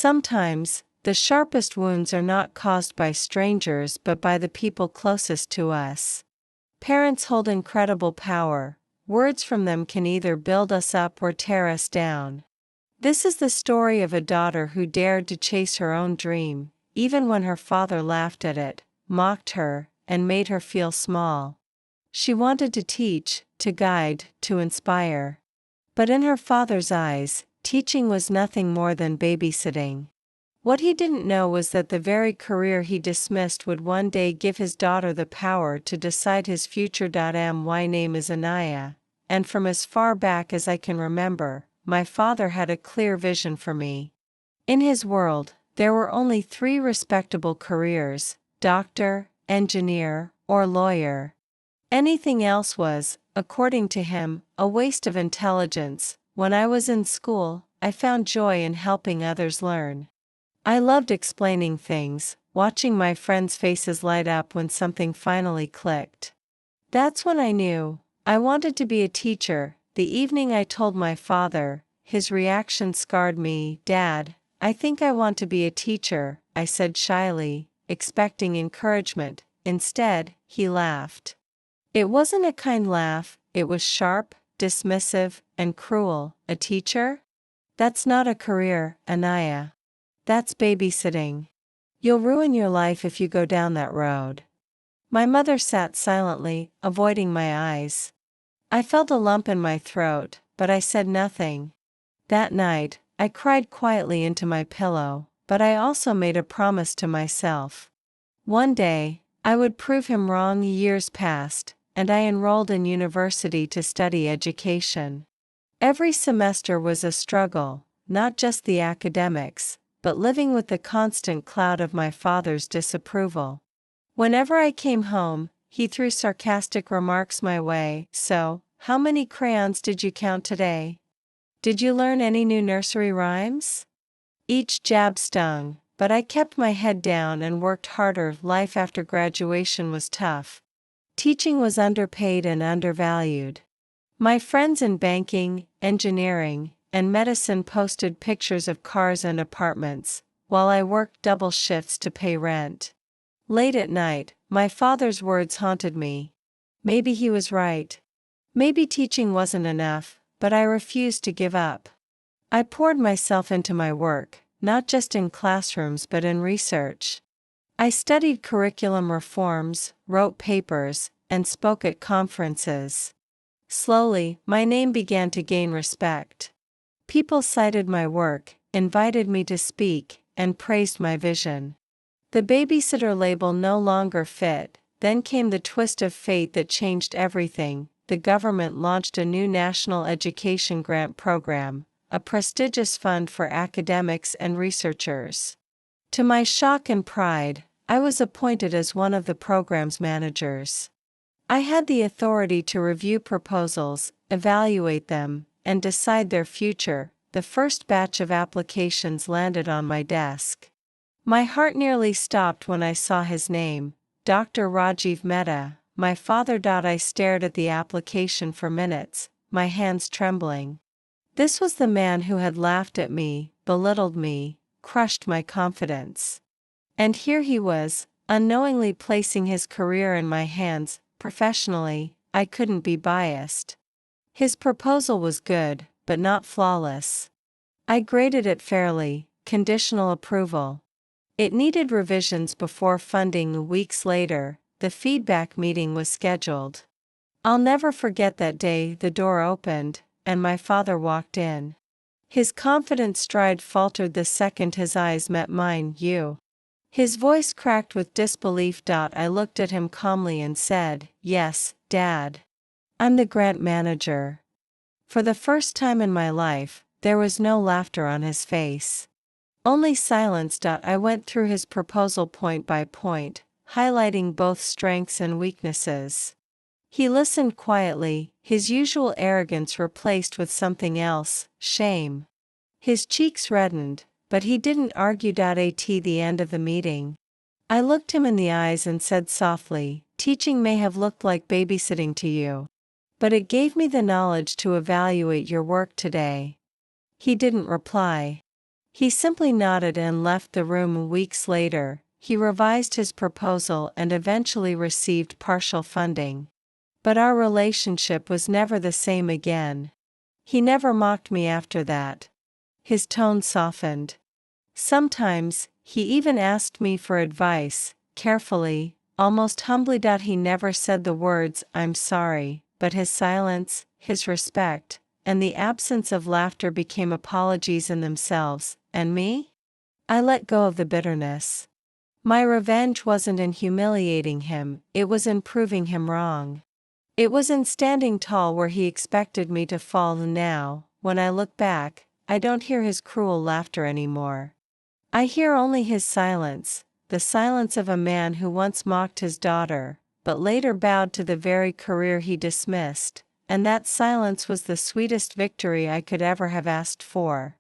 Sometimes, the sharpest wounds are not caused by strangers but by the people closest to us. Parents hold incredible power. Words from them can either build us up or tear us down. This is the story of a daughter who dared to chase her own dream, even when her father laughed at it, mocked her, and made her feel small. She wanted to teach, to guide, to inspire. But in her father's eyes, teaching was nothing more than babysitting. What he didn't know was that the very career he dismissed would one day give his daughter the power to decide his future. My name is Anaya, and from as far back as I can remember, my father had a clear vision for me. In his world, there were only 3 respectable careers: doctor, engineer, or lawyer. Anything else was, according to him, a waste of intelligence. When I was in school, I found joy in helping others learn. I loved explaining things, watching my friends' faces light up when something finally clicked. That's when I knew I wanted to be a teacher. The evening I told my father, his reaction scarred me. "Dad, I think I want to be a teacher," I said shyly, expecting encouragement. Instead, he laughed. It wasn't a kind laugh, it was sharp, dismissive, and cruel. "A teacher? That's not a career, Anaya. That's babysitting. You'll ruin your life if you go down that road." My mother sat silently, avoiding my eyes. I felt a lump in my throat, but I said nothing. That night, I cried quietly into my pillow, but I also made a promise to myself. One day, I would prove him wrong. Years passed, and I enrolled in university to study education. Every semester was a struggle, not just the academics, but living with the constant cloud of my father's disapproval. Whenever I came home, he threw sarcastic remarks my way. "So, how many crayons did you count today? Did you learn any new nursery rhymes?" Each jab stung, but I kept my head down and worked harder. Life after graduation was tough. Teaching was underpaid and undervalued. My friends in banking, engineering, and medicine posted pictures of cars and apartments, while I worked double shifts to pay rent. Late at night, my father's words haunted me. Maybe he was right. Maybe teaching wasn't enough, but I refused to give up. I poured myself into my work, not just in classrooms but in research. I studied curriculum reforms, wrote papers, and spoke at conferences. Slowly, my name began to gain respect. People cited my work, invited me to speak, and praised my vision. The babysitter label no longer fit. Then came the twist of fate that changed everything. The government launched a new national education grant program, a prestigious fund for academics and researchers. To my shock and pride, I was appointed as one of the program's managers. I had the authority to review proposals, evaluate them, and decide their future. The first batch of applications landed on my desk. My heart nearly stopped when I saw his name, Dr. Rajiv Mehta, my father. I stared at the application for minutes, my hands trembling. This was the man who had laughed at me, belittled me, crushed my confidence. And here he was, unknowingly placing his career in my hands. Professionally, I couldn't be biased. His proposal was good, but not flawless. I graded it fairly, conditional approval. It needed revisions before funding. Weeks later, the feedback meeting was scheduled. I'll never forget that day. The door opened, and my father walked in. His confident stride faltered the second his eyes met mine. "You?" His voice cracked with disbelief. I looked at him calmly and said, "Yes, Dad. I'm the grant manager." For the first time in my life, there was no laughter on his face. Only silence. I went through his proposal point by point, highlighting both strengths and weaknesses. He listened quietly, his usual arrogance replaced with something else, shame. His cheeks reddened, but he didn't argue. At the end of the meeting, I looked him in the eyes and said softly, "Teaching may have looked like babysitting to you, but it gave me the knowledge to evaluate your work today." He didn't reply. He simply nodded and left the room. Weeks later, he revised his proposal and eventually received partial funding. But our relationship was never the same again. He never mocked me after that. His tone softened. Sometimes, he even asked me for advice, carefully, almost humbly. He never said the words, "I'm sorry," but his silence, his respect, and the absence of laughter became apologies in themselves. And me? I let go of the bitterness. My revenge wasn't in humiliating him, it was in proving him wrong. It was in standing tall where he expected me to fall. Now, when I look back, I don't hear his cruel laughter anymore. I hear only his silence, the silence of a man who once mocked his daughter, but later bowed to the very career he dismissed, and that silence was the sweetest victory I could ever have asked for.